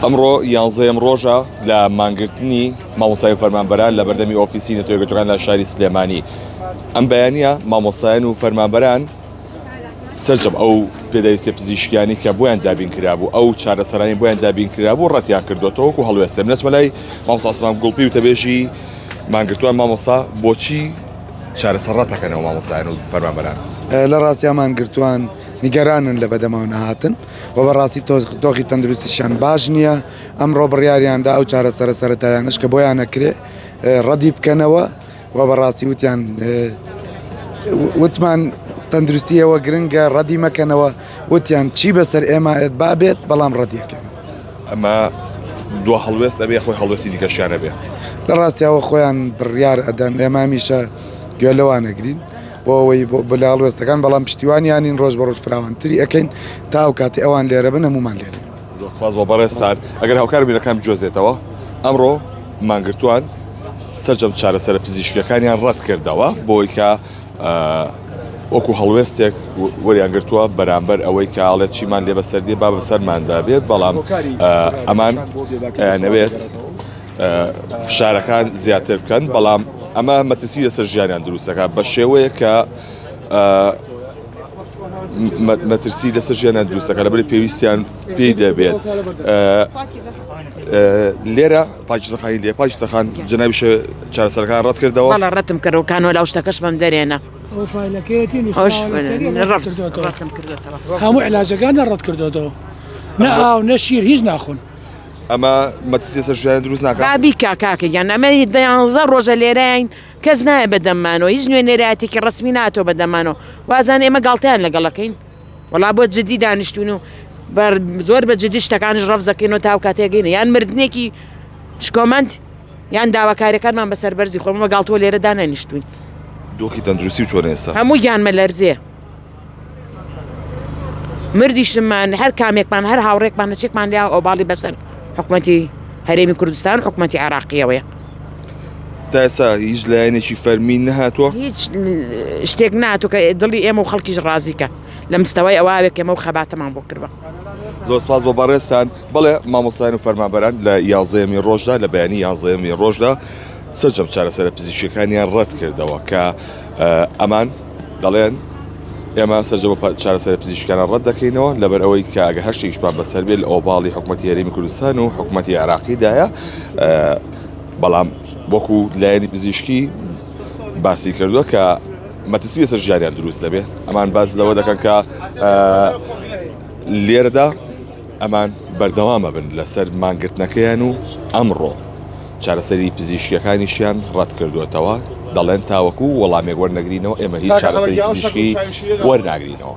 ئەمڕۆ 11 ڕۆژە لە مانگرتنی مامۆستای فەرمانبەران لە بەردەمی ئۆفیسی نەتۆیەکەتەکان لە شاری سلێمانی. ئەم بەیانیە مامۆستایان و فەرمانبەران سەرجەم ئەو پێدەویستیە پزیشکیانی کە بۆیان دابین کرابوو، ئەو چارەسەرانی بۆیان دابین کرابوو ڕەتیان کردوێتەوە و هەڵوێستێ. نەچمە لای مامۆستا عوسمان گوڵپی و تەبێژی مانگرتووان مامۆستا بۆچی چارەسەر ڕەتەکەنەوە مامۆستایان و فەرمانبەران؟ لە ڕاستی مانگرتووان نیگەرانن لە بەدەمەوە هاتن و بەڕاستی تۆخی تەندروستیشان باش نییە. ئەمڕۆ بڕیاریاندا ئەو چارەسەرە سەرەتایانش کە بۆیان نەکرێ ڕەدی بکەنەوە و بەڕاستی وتمان تەندروستیەوە گرنگە ڕەدی مەکەنەوە، وتیان چی بەسەر ئێمە بابێت بەڵام ڕەدیەکەن. ئەمە دو هەڵوێست ئەبێ خۆی هەڵوێستی دیکەشیانە بێ. لە ڕاستیەوە خۆیان بڕیار ئەدەن، ئێمە هەمیشە گوێ لەوانەگرین بۆ ئەوەی بە هەڵوێستەکان، بەڵام پشتیوانیانین ڕۆژ بە ڕۆژ فراوانتری ئەەکەین تا ئەو کاتی ئەوان لێرە بن هەمومان لێرە. زۆر سپاس بۆ بەڕێستان. ئەگەر هاوکار بینەکان بجۆزێتەوە، ئەمڕۆ مانگرتووان سەرجەم چارەسەرە پزیشکیەکانیان ڕەت کردەوە بۆی کە وەکو هەڵوێستێک وەریان گرتووە بەرامبەر ئەوەی کە ئاڵێت چیمان لێ بەسەردی با بەسەرماندا بێت، بەڵام ئەمان نەوێت فشارەکان زیاتر بکەن، بەڵام ئەمە مەترسی لەسەر ژیانیان دروستەکە بە شێوەیە کە مەترسی لەسەر ژیانیان دروستەکە لەبەر پێویستیان پێی دەبێت. لێرە پاکستانی لێ پاکستان جنابیشە چارەسەرەکان ڕەت کردەوە. بەڵێ ڕەتم کردەوەکانەوە لەو شتەکەش بەم دەرێنە هەموو علاجەکان ڕەت کردەوە، نە ئاو نە شیر هیچ ناخۆن. ئەمە مەترسی لەسەر ژیان دروست ناکات. بابی کاکەیان ئەمە 11 ڕۆژە لێرەین کەس نایە بەدەمانەوە، هیچ نوێنێرایەتێکی ڕسمی ناتۆ بەدەمانەوە. وازان ئێمە گاڵتەیان لەگەڵەکەین، وەڵا بۆ جددی دانیشتون و زۆر بە جددی شتەکانش ڕەفزەکەینەوە تاو کاتێگەینە، یان مردنێکی شکۆمەند یان داواکاریەکانمان بەسەر بەرزی خۆمە گاڵتەوە لێرە دانەنیشتوین. دۆخی تەندروستی و چۆن ئێستا؟ هەموو گیانمە لەرزێ، مردیشمان هەر کامێکمان هەر هاوڕێکمان نەچێکمان لیا ئۆباڵی بەسەر حکوومەتی هەرێمی کوردستان حکوومەتی عێراقیەوەیە. تا ئێستا هیچ لایەنێکی فەرمی نەهاتووە؟ هیچ شتێک ناتوو کە دڵی ئێمە و خەڵکیش ڕازیکە لە مستەوەی ئەوەوێک ئێمە و خەباتەمان بۆ کردوە. زۆر سپاس بۆ بەڕێستان. بەڵێ مامۆستایان و فەرمانبەران لە 11 ڕۆژدا لە بەیانی 11 ڕۆژدا سەرجەم چارەسەرە پزیشکیەکانیان ڕەت کردەوە کە ئەمان دەڵێن ئێمە سەرجەم چارەسەرە پزیشکیانە ڕەت دەکەینەوە لەبەر ئەوەی کە ئەگە هەر شتێکیشمان بەسەر بێت لە ئۆباڵی حکوومەتی هەرێمی کوردستان و حکوومەتی عێراقیدایە، بەڵام وەکو لایەنی پزیشکی باسی کردووە کە مەترسی لەسەر ژیانیان دروست دەبێت. ئەمان باز لەوە دەکەن کە لێرەدا ئەمان بەردەوامە بن لەسەر مانگرتنەکەیان و ئەمڕۆ چارەسەری پزیشکیەکانیشیان ڕەت کردوێتەوە، دەڵێن تاوەکو وەڵامێک وەرنەگرینەوە ئێمە هیچ چارەسەری پزیشکی وەرناگرینەوە.